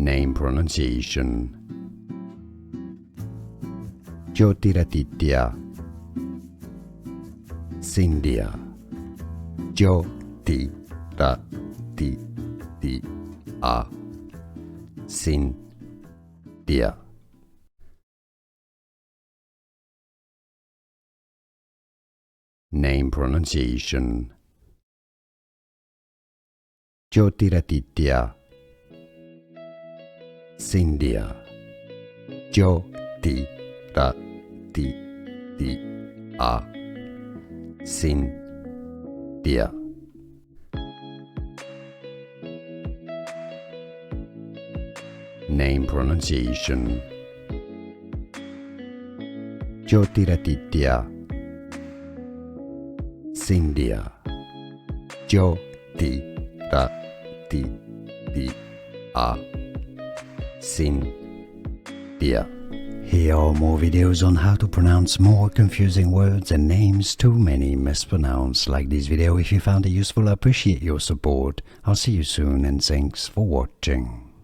Name pronunciation. Jyotiraditya Scindia. Jyotiraditya Scindia. Name pronunciation. Jyotiraditya Scindia. Jyotiraditya Scindia. Name pronunciation. Jyotiraditya Scindia. Jyotiraditya Scindia. Here are more videos on how to pronounce more confusing words and names too many mispronounced. Like this video if you found it useful. I appreciate your support. I'll see you soon and thanks for watching.